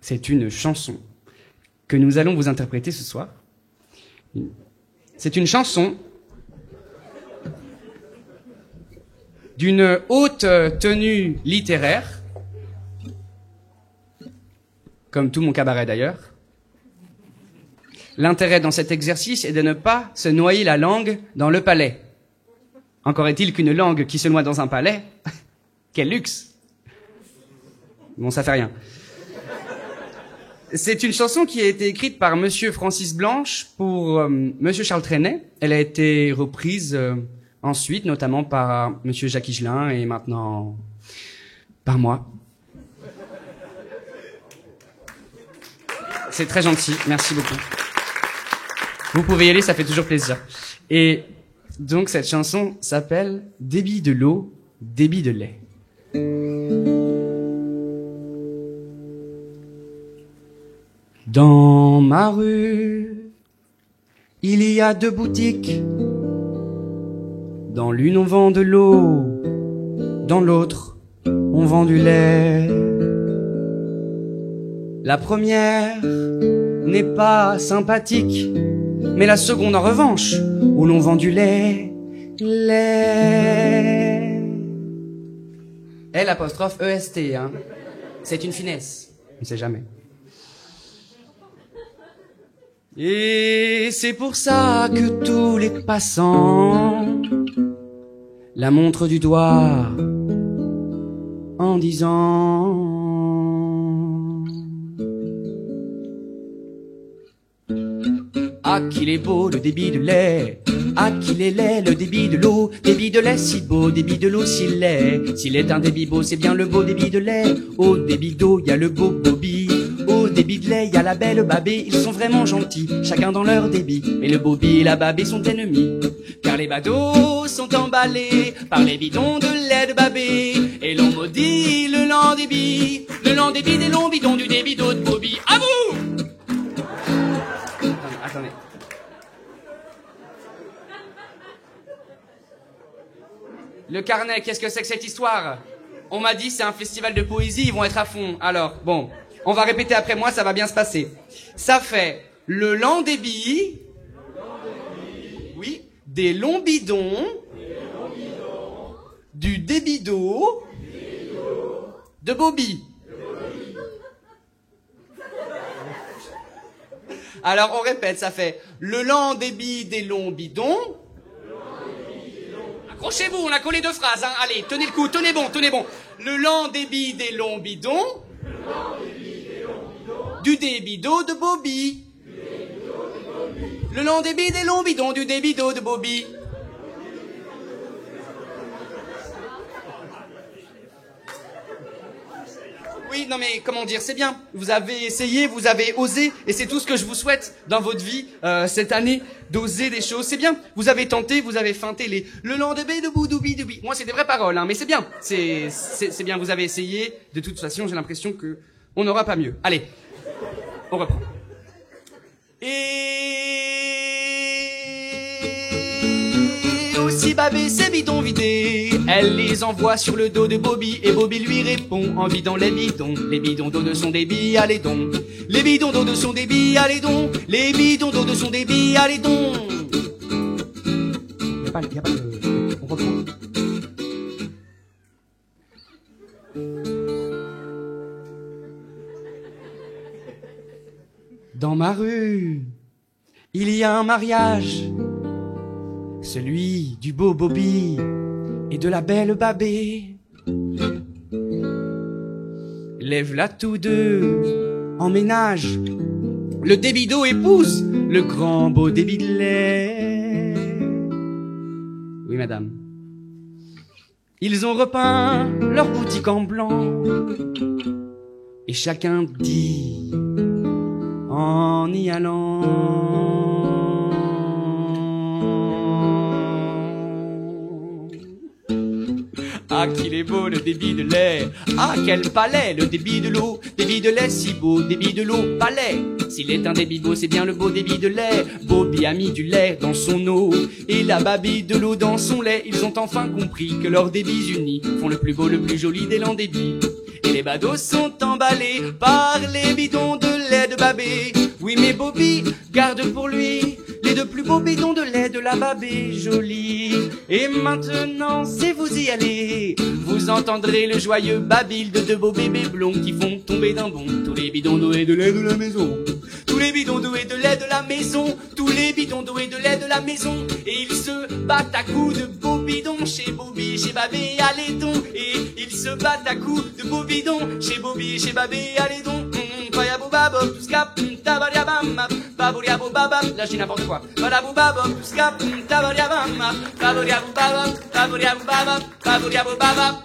C'est une chanson que nous allons vous interpréter ce soir. C'est une chanson d'une haute tenue littéraire, comme tout mon cabaret d'ailleurs. L'intérêt dans cet exercice est de ne pas se noyer la langue dans le palais. Encore est-il qu'une langue qui se noie dans un palais, quel luxe! Bon, ça fait rien. C'est une chanson qui a été écrite par Monsieur Francis Blanche pour Monsieur Charles Trenet. Elle a été reprise ensuite, notamment par Monsieur Jacques Higelin et maintenant par moi. C'est très gentil, merci beaucoup. Vous pouvez y aller, ça fait toujours plaisir. Et donc cette chanson s'appelle « Débit de l'eau, débit de lait ». Dans ma rue, il y a 2 boutiques. Dans l'une on vend de l'eau, dans l'autre on vend du lait. La première n'est pas sympathique, mais la seconde en revanche, où l'on vend du lait, lait. L apostrophe EST, hein. C'est une finesse, on ne sait jamais. Et c'est pour ça que tous les passants la montrent du doigt en disant ah qu'il est beau le débit de lait, ah qu'il est laid le débit de l'eau, débit de lait si beau, débit de l'eau si laid. S'il est un débit beau, c'est bien le beau débit de lait. Au débit d'eau, y a le beau Bobby. Au débit de lait, y a la belle Babé. Ils sont vraiment gentils, chacun dans leur débit. Mais le Bobby et la Babé sont ennemis, car les badauds sont emballés par les bidons de lait de Babé. Et l'on maudit le lent débit des longs bidons du débit d'eau de Bobby. À vous! Attendez. Le carnet, qu'est-ce que c'est que cette histoire? On m'a dit c'est un festival de poésie, ils vont être à fond. Alors, bon, on va répéter après moi, ça va bien se passer. Ça fait le lent débit, oui, des longs bidons, du débit d'eau, de Bobby. Alors on répète, ça fait le lent débit des longs bidons. Accrochez-vous, on a collé 2 phrases, hein. Allez, tenez le coup, tenez bon. Le lent débit des longs bidons. Du débit d'eau de Bobby. Le lent débit des longs bidons, du débit d'eau de Bobby. Oui, non mais comment dire, c'est bien. Vous avez essayé, vous avez osé, et c'est tout ce que je vous souhaite dans votre vie cette année, d'oser des choses. C'est bien. Vous avez tenté, vous avez feinté le lendemain de boudoubi doubi. Moi, c'est des vraies paroles, hein, mais c'est bien. C'est bien. Vous avez essayé. De toute façon, j'ai l'impression que on n'aura pas mieux. Allez, on reprend. Et aussi Babé ses bidons vidés, elle les envoie sur le dos de Bobby, et Bobby lui répond en vidant les bidons. Les bidons d'eau de son débit, allez donc. Les bidons d'eau de son débit, allez donc. Les bidons d'eau de son débit, allez donc. Y a pas de... On reprend. Dans ma rue, il y a un mariage, celui du beau Bobby et de la belle Babé. Lève-la tous deux en ménage, le débit d'eau épouse le grand beau débit de lait. Oui, madame. Ils ont repeint leur boutique en blanc, et chacun dit en y allant: ah qu'il est beau le débit de lait, ah quel palais le débit de l'eau, débit de lait si beau, débit de l'eau, palais. S'il est un débit beau, c'est bien le beau débit de lait. Bobby a mis du lait dans son eau, et la Babie de l'eau dans son lait. Ils ont enfin compris que leurs débits unis font le plus beau, le plus joli des lents débits. Et les badauds sont emballés par les bidons babé. Oui mais Bobby, garde pour lui les deux plus beaux bidons de lait de la babé jolie. Et maintenant, si vous y allez, vous entendrez le joyeux babil de deux beaux bébés blonds qui font tomber d'un bond tous les bidons d'eau et de lait de la maison. Tous les bidons d'eau et de lait de la maison. Tous les bidons d'eau et de lait de la maison. Et ils se battent à coups de beaux bidons chez Bobby, chez Babé, allez donc. Et ils se battent à coups de beaux bidons chez Bobby, chez Babé, allez donc. Bababou tout scap, tabariabam, baboriabou babam, là j'ai n'importe quoi. Bababou babam, tout scap, tabariabam, baboriabou babam, baboriabou babam, baboriabou babam.